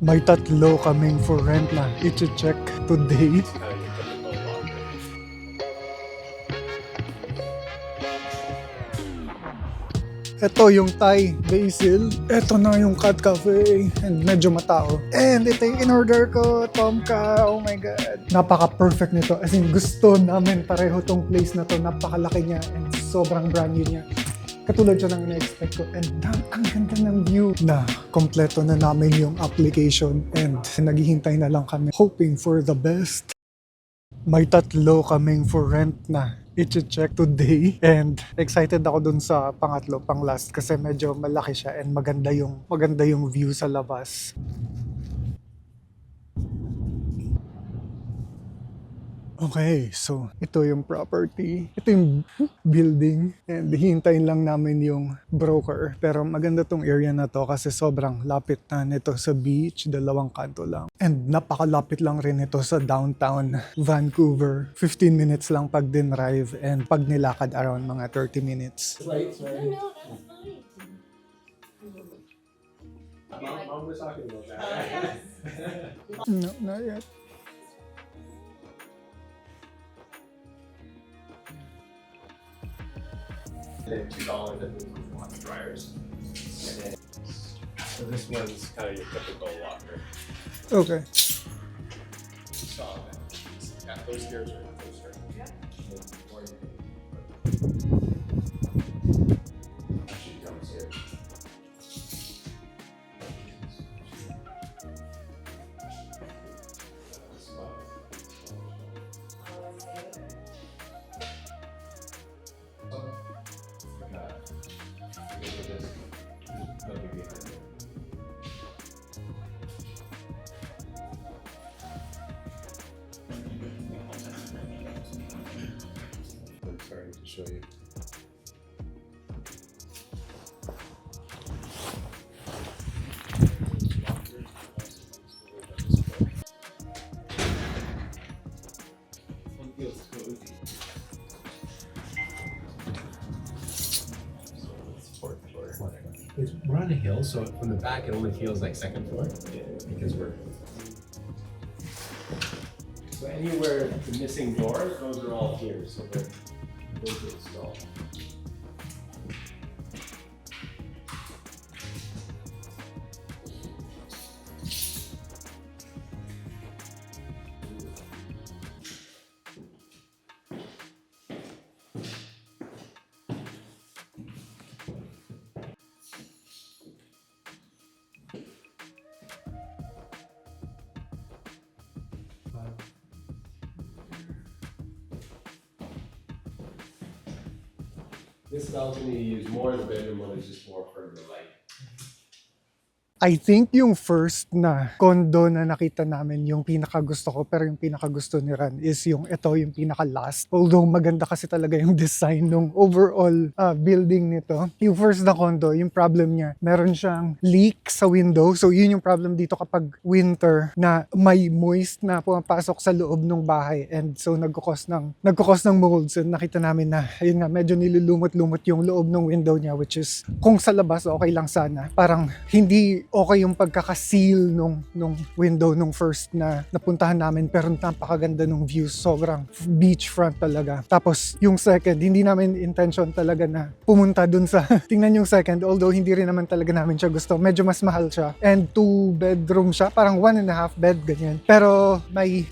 May tatlo kaming for rent na i-check today. Ito yung Thai basil. Ito na yung Cat Cafe. And medyo matao. And ito yung in-order ko, Tomka. Oh my God. Napaka-perfect nito. As in, gusto namin pareho tong place na to. Napakalaki niya and sobrang brand new niya. Katulad siya ng ina-expect ko. And ang ganda ng view na kompleto na namin yung application. And naghihintay na lang kami. Hoping for the best. May tatlo kaming for rent na i-check today. And excited ako dun sa pangatlo, pang last. Kasi medyo malaki siya and maganda yung view sa labas. Okay, so ito yung property. Ito yung building. And hihintayin lang namin yung broker. Pero maganda tong area na to kasi sobrang lapit na nito sa beach. Dalawang kanto lang. And napakalapit lang rin ito sa downtown Vancouver. 15 minutes lang pag din-drive and pag nilakad around mga 30 minutes. Right, sorry. No, that's fine. Mom was talking about that. No, not yet. And then $2 that we want dryers. And then, so this one's kind of your typical locker. Okay. So, yeah, those stairs are closer. Yeah. Actually, comes here. I'm starting to show you. It feels cozy. So it's fourth floor. We're on a hill, so from the back it only feels like second floor because we're. So anywhere the missing doors, those are all here. So those are installed. This balcony you use more, the bedroom one is just more for the light. I think yung first na condo na nakita namin yung pinakagusto ko, pero yung pinakagusto ni Ran is yung ito, yung pinaka-last. Although maganda kasi talaga yung design ng overall building nito. Yung first na condo, yung problem niya, meron siyang leak sa window. So yun yung problem dito kapag winter na may moist na pumapasok sa loob ng bahay. And so nagkukos ng molds. And nakita namin na, ayun nga, medyo nilulumot-lumot yung loob ng window niya, which is kung sa labas okay lang sana. Parang hindi okay yung pagkakaseal nung window nung first na napuntahan namin, pero napakaganda nung views, sobrang beachfront talaga. Tapos yung second, hindi namin intention talaga na pumunta dun sa tingnan yung second, although hindi rin naman talaga namin siya gusto. Medyo mas mahal siya and 2 bedroom siya, parang 1.5 bed ganyan. Pero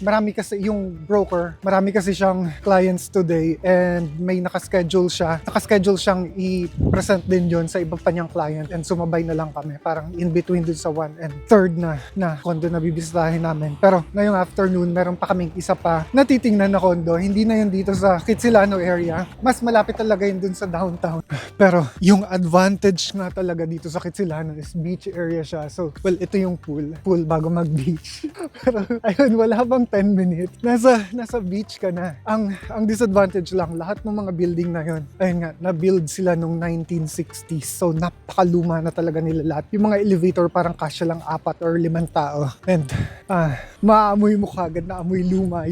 marami kasi yung broker, marami kasi siyang clients today and may nakaschedule siyang i-present din yon sa iba pa niyang client and sumabay na lang kami, parang in between dun sa 1 and 3rd na condo na bibisitahin namin. Pero ngayong afternoon, meron pa kaming isa pa na titingnan na condo. Hindi na yun dito sa Kitsilano area. Mas malapit talaga yun dun sa downtown. Pero yung advantage nga talaga dito sa Kitsilano is beach area siya. So, well, ito yung pool bago mag-beach. Pero ayun, wala bang 10 minutes. Nasa beach ka na. Ang disadvantage lang, lahat ng mga building na yun, ayun nga, na-build sila nung 1960s. So, napakaluma na talaga nila lahat. Yung mga elevator parang kasya lang 4 or 5 tao. And maamoy mo kagad na amoy luma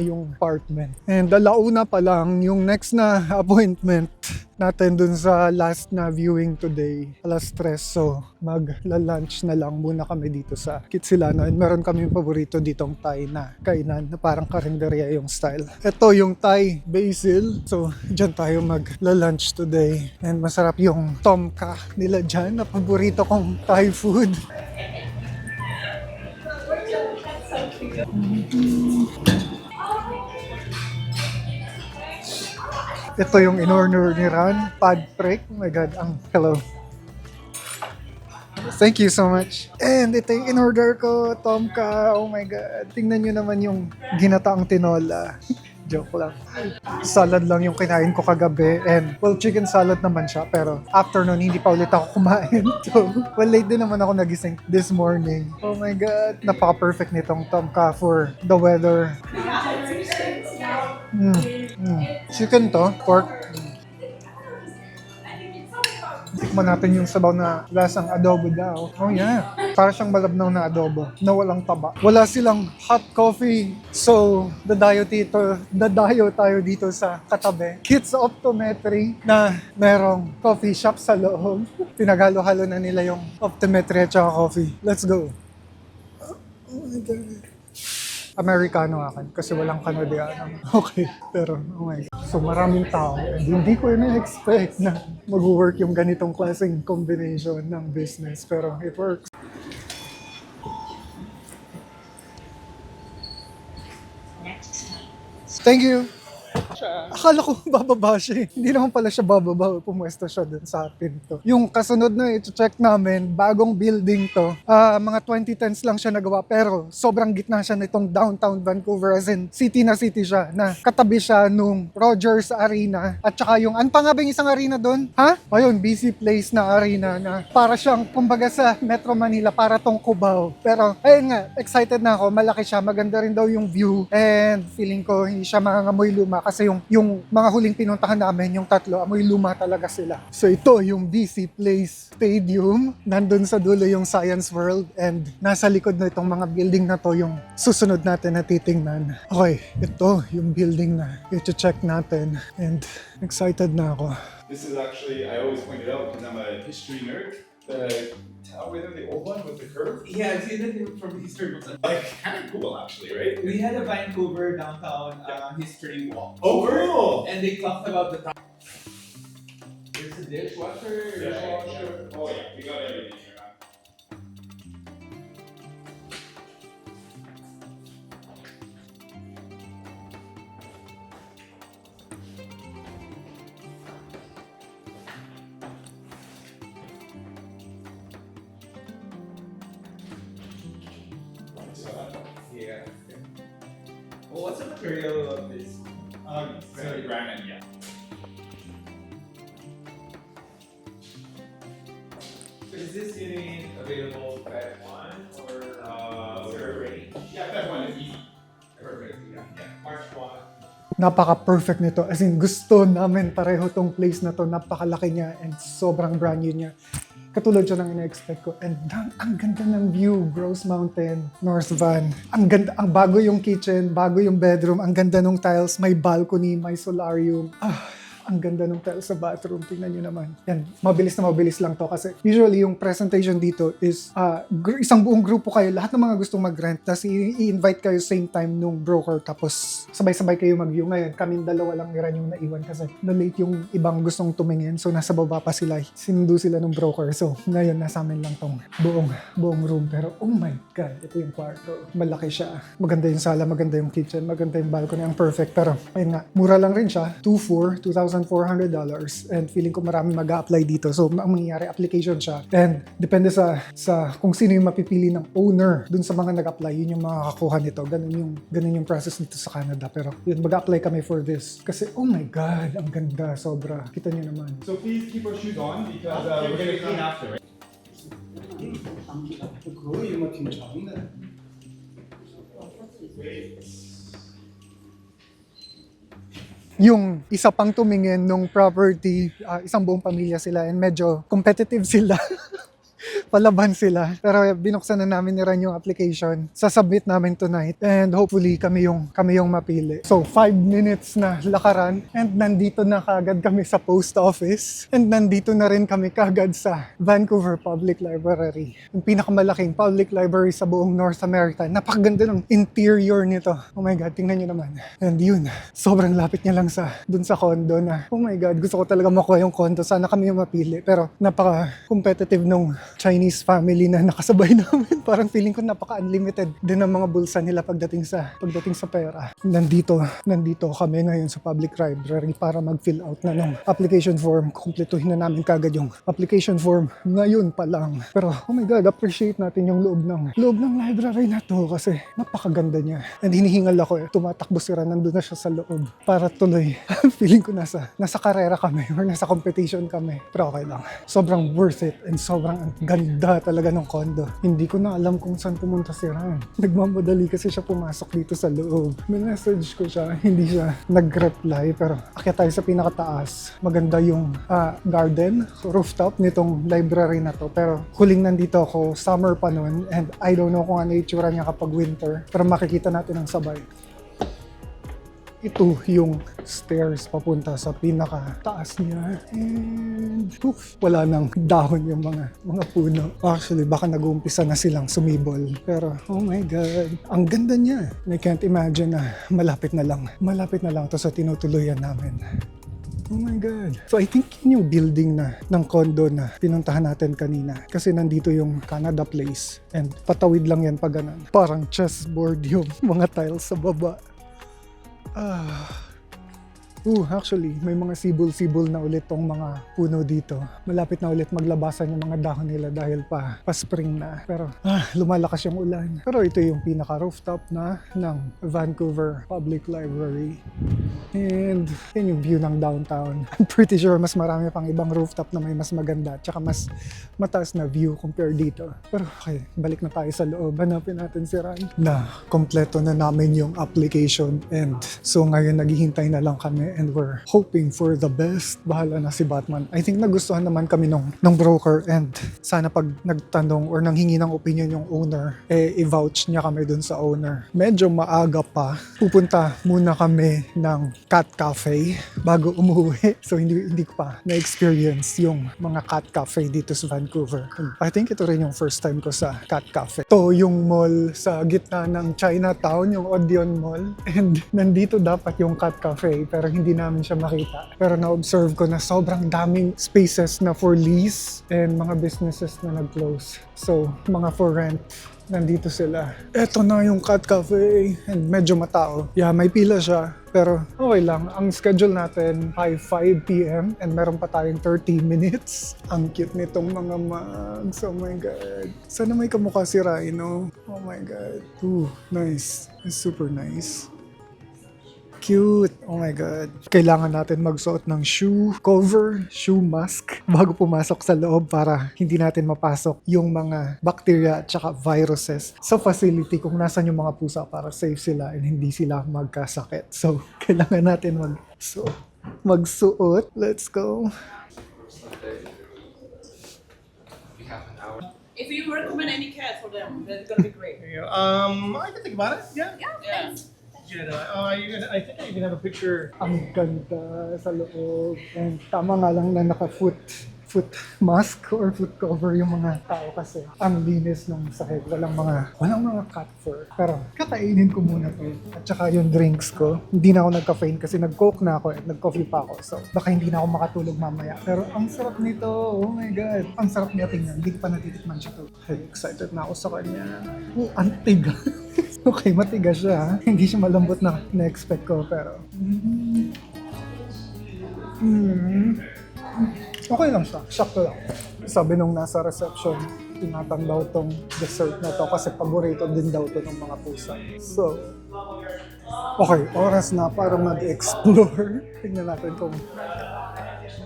yung apartment. And alauna pa lang yung next na appointment natin dun sa last na viewing today, 3:00. So magla-lunch na lang muna kami dito sa Kitsilano, and meron kami paborito ditong Thai na kainan na parang karinderya yung style. Ito yung Thai basil, so dyan tayo magla-lunch today, and masarap yung tom kha nila dyan na paborito kong Thai food. Ito yung in-order ni Ran, pad prek. Oh my God, hello. Thank you so much. And ito yung in-order ko, tom kha. Oh my God. Tingnan nyo naman yung ginataang tinola. Joke lang. Salad lang yung kinain ko kagabi. And, well, chicken salad naman siya. Pero after nun, hindi pa ulit ako kumain. So, well, late din naman ako nagising this morning. Oh my God. Napaka-perfect nitong tom kha for the weather. Chicken to, pork. Tikman natin yung sabaw na lasang adobo daw. Oh yeah. Para siyang malabnaw na adobo na walang taba. Wala silang hot coffee. So, dadayo tayo dito sa katabi. Kids Optometry na merong coffee shop sa loob. Pinaghalo-halo na nila yung optometry at saka coffee. Let's go. Oh my God. Americano akin kasi walang Canadiano. Okay, pero oh my God. So maraming tao and hindi ko na-expect na mag-work yung ganitong klaseng combination ng business, pero it works. Thank you! Akala ko bababa siya eh. Hindi naman pala siya bababa. Pumuesto siya dun sa pinto. Yung kasunod na i-check namin, bagong building to. Mga 2010s lang siya nagawa. Pero sobrang gitna siya nitong downtown Vancouver. As in, city na city siya. Na katabi siya nung Rogers Arena. At saka yung, ano pa nga ba yung isang arena dun? Ha? Ayun, BC Place na arena na para siyang, kumbaga sa Metro Manila, para tong Cubao. Pero, ayun nga, excited na ako. Malaki siya. Maganda rin daw yung view. And feeling ko, hindi siya mangangamoy luma. Kasi yung mga huling pinuntahan namin, yung tatlo, amoy luma talaga sila. So ito, yung BC Place Stadium. Nandun sa dulo yung Science World. And nasa likod na itong mga building na to, yung susunod natin na titingnan. Okay, ito yung building na i-check natin. And excited na ako. This is actually, I always point it out because I'm a history nerd. The tower there, the old one with the curve. Yeah, I've seen it from the history books. Like, kind of cool actually, right? We had a Vancouver downtown history walk. Oh, cool! And they talked about the time. There's a dishwasher. Yeah. Oh yeah, we got everything here, man. Yeah. Well, what's the material of this? Sorry, granite, yeah. So is this unit available type 1 or is there a range? Yeah, that one is easy. Perfect. Yeah. March 1. Napaka-perfect nito. As in, gusto namin pareho tong place na to. Napakalaki niya and sobrang brand new niya. Katulad siya ng ina-expect ko. And ang ganda ng view. Grouse Mountain, North Van. Ang ganda, ang bago yung kitchen, bago yung bedroom. Ang ganda ng tiles, may balcony, may solarium. Ang ganda ng tiles sa bathroom. Tingnan nyo naman. Yan, mabilis na mabilis lang to. Kasi usually yung presentation dito is isang buong grupo kayo. Lahat ng mga gustong mag-rent. Tapos i-invite kayo same time nung broker. Tapos sabay-sabay kayo mag-view. Ngayon, kaming dalawa lang ni Ran yung naiwan. Kasi na-late yung ibang gustong tumingin. So nasa baba pa sila. Sinundo sila ng broker. So ngayon, nasa amin lang tong buong room. Pero oh my God, ito yung kwarto. Malaki siya. Maganda yung sala, maganda yung kitchen, maganda yung balcony. Ang perfect. Pero ayun nga, mura lang rin siya. $2,400. And feeling ko marami mag-a-apply dito. So, ang mangyayari, application siya. And depende sa kung sino yung mapipili ng owner dun sa mga nag-apply, yun yung makakakuha nito. Ganun yung process nito sa Canada. Pero yun, mag-a-apply kami for this. Kasi, oh my God, ang ganda. Sobra. Kita nyo naman. So please keep our shoes on because we're gonna clean after, right? Yung isa pang tumingin nung property, isang buong pamilya sila and medyo competitive sila. palaban sila. Pero binuksan na namin ni Ran yung application. Sasubmit namin tonight and hopefully kami yung mapili. So 5 minutes na lakaran and nandito na kagad kami sa post office and nandito na rin kami kagad sa Vancouver Public Library. Yung pinakamalaking public library sa buong North America. Napakaganda ng interior nito. Oh my God, tingnan nyo naman. And yun, sobrang lapit niya lang dun sa condo na, oh my God, gusto ko talaga makuha yung condo. Sana kami yung mapili. Pero napaka-competitive nung Chinese family na nakasabay namin. Parang feeling ko napaka-unlimited din ang mga bulsa nila pagdating sa pera. Nandito kami ngayon sa public library para mag-fill out na ng application form. Kumpletuhin na namin kagad yung application form ngayon pa lang. Pero oh my God, appreciate natin yung loob ng library na to kasi napakaganda niya. And hinihingal ako tumatakbo si Ran, nandun na siya sa loob para tuloy. Feeling ko nasa karera kami or nasa competition kami. Pero okay lang. Sobrang worth it and sobrang ganda talaga ng condo. Hindi ko na alam kung saan pumunta si Ran. Nagmamadali kasi siya pumasok dito sa loob. Message ko siya, hindi siya nag-reply pero akyat tayo sa pinakataas. Maganda yung garden, rooftop nitong library na to. Pero huling nandito ako, summer pa nun and I don't know kung ano itsura niya kapag winter. Pero makikita natin ang sabay. Ito yung stairs papunta sa pinakataas niya. And wala nang dahon yung mga puno. Actually, baka nag-uumpisa na silang sumibol. Pero, oh my God, ang ganda niya. I can't imagine na malapit na lang to sa tinutuluyan namin. Oh my God. So I think yun yung building ng condo na pinuntahan natin kanina. Kasi nandito yung Canada Place. And patawid lang yan pag ganun. Parang chessboard yung mga tiles sa baba. Actually, may mga sibol-sibol na ulit tong mga puno dito. Malapit na ulit maglabasan yung mga dahon nila dahil pa spring na. Pero lumalakas yung ulan. Pero ito yung pinaka-rooftop na ng Vancouver Public Library. And yun yung view ng downtown. I'm pretty sure mas marami pang ibang rooftop na may mas maganda. Tsaka mas mataas na view compare dito. Pero okay, balik na tayo sa loob. Hanapin natin si Ran. Kompleto na namin yung application. And so ngayon naghihintay na lang kami. And we're hoping for the best. Bahala na si Batman. I think nagustuhan naman kami ng broker and sana pag nagtanong or nanghingi ng opinion yung owner, i-vouch niya kami dun sa owner. Medyo maaga pa. Pupunta muna kami ng cat cafe bago umuwi. So hindi ko pa na-experience yung mga cat cafe dito sa Vancouver. And I think ito rin yung first time ko sa cat cafe. Ito yung mall sa gitna ng Chinatown, yung Odeon Mall. And nandito dapat yung cat cafe pero hindi namin siya makita. Pero na-observe ko na sobrang daming spaces na for lease and mga businesses na nag-close. So, mga for rent, nandito sila. Eto na yung cat cafe and medyo matao. Yeah, may pila siya. Pero okay lang. Ang schedule natin ay 5 p.m. and meron pa tayong 30 minutes. Ang cute nitong mga mugs. Oh my God. Sana may kamukha si Rhino. Oh my God. Ooh, nice. It's super nice. Cute. Oh my God. Kailangan natin magsuot ng shoe cover, shoe mask bago pumasok sa loob para hindi natin mapasok yung mga bacteria at saka viruses sa facility kung nasan yung mga pusa para safe sila and hindi sila magkasakit. So, kailangan natin magsuot. Let's go. If you recommend any cat for them, that's gonna be great. I can think about it. Yeah. Yeah. I think I even have a picture. Ang ganda sa loob. And tama nga lang na naka-foot mask or foot cover yung mga tao kasi ang linis ng sahig. Walang mga cat fur. Pero kakainin ko muna to. At saka yung drinks ko. Hindi na ako nag-caffeine kasi nag-coke na ako at nag-coffee pa ako. So baka hindi na ako makatulog mamaya. Pero ang sarap nito. Oh my God. Ang sarap niya tingnan. Hindi ko pa natitikman siya to. Excited na ako sa kanya. Ang tigas. Okay, matigas siya. Ha? Hindi siya malambot na na-expect ko. Pero okay lang siya. Sakto lang. Sabi nung nasa reception, tinatan daw tong dessert na to kasi paborito din daw to ng mga pusa. So, okay, oras na para mag-explore. Tingnan natin kung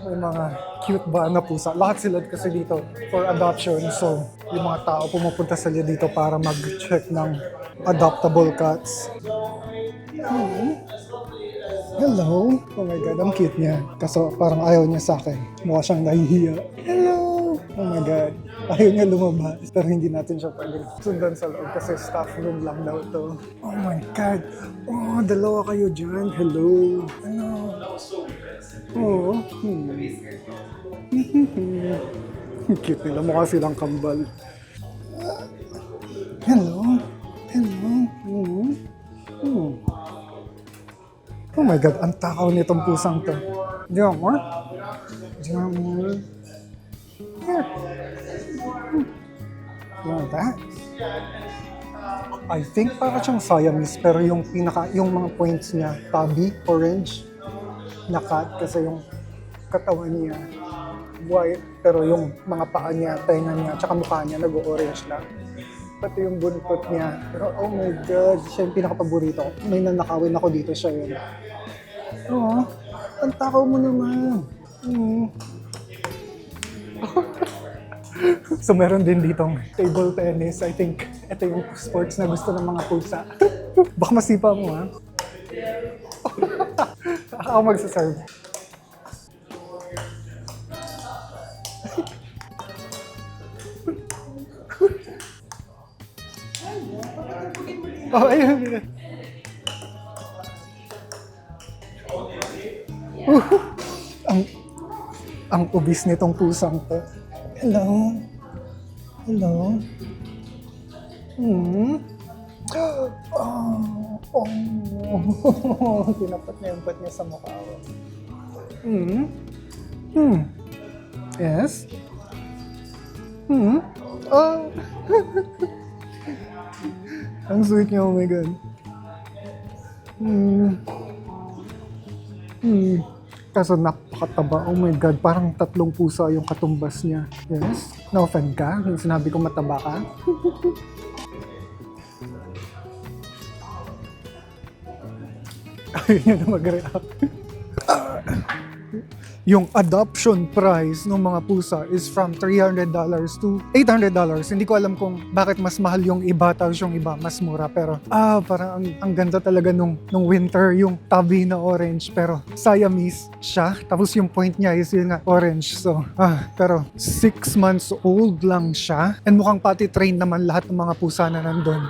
may mga cute ba na pusa. Lahat sila kasi dito for adoption. So, yung mga tao pumupunta sila dito para mag-check ng adoptable cats. Hello! Oh my God, ang cute niya. Kaso parang ayaw niya sa akin. Mukha siyang nahihiya. Hello! Oh my God. Ayaw niya lumabas. Pero hindi natin siya pwede sundan sa loob kasi staff room lang daw to. Oh my God. Oh, dalawa kayo dyan. Hello. Ano? Oo. Cute nila. Mukha silang kambal. Hello. Hello. Oh my God. Ang takaw nitong pusang to. Jammer. Jammer. Here. You want that? I think para siyang Siamese pero yung mga points niya tabby, orange, na cut kasi yung katawan niya white pero yung mga paa niya, tenga niya, tsaka mukha niya nag-orange lang. Pati yung buntot niya. Pero oh my God, siya yung pinakapaborito ko. May nanakawin ako dito, siya yun. Oh, ang takaw mo naman. So meron din ditong table tennis. I think ito yung sports na gusto ng mga pusa. Baka masipa mo ha. Ako magsaserve. Oh, ayun. Ang ubis nitong pusang to. Hello? Hello? Tinapat niya yung bat niya sa mukha ko. Yes? Oh. Ang sweet niya, oh my God. Kaso napakataba, oh my God, parang 3 pusa yung katumbas niya. Yes? Na-offend ka? Yung sinabi ko mataba ka? Ayun yun na mag-react. Yung adoption price ng mga pusa is from $300 to $800. Hindi ko alam kung bakit mas mahal yung iba tapos yung iba mas mura. Pero parang ang ganda talaga nung winter, yung tabi na orange. Pero Siamese siya. Tapos yung point niya is yun nga orange. So, pero 6 months old lang siya. And mukhang pati train naman lahat ng mga pusa na nandun.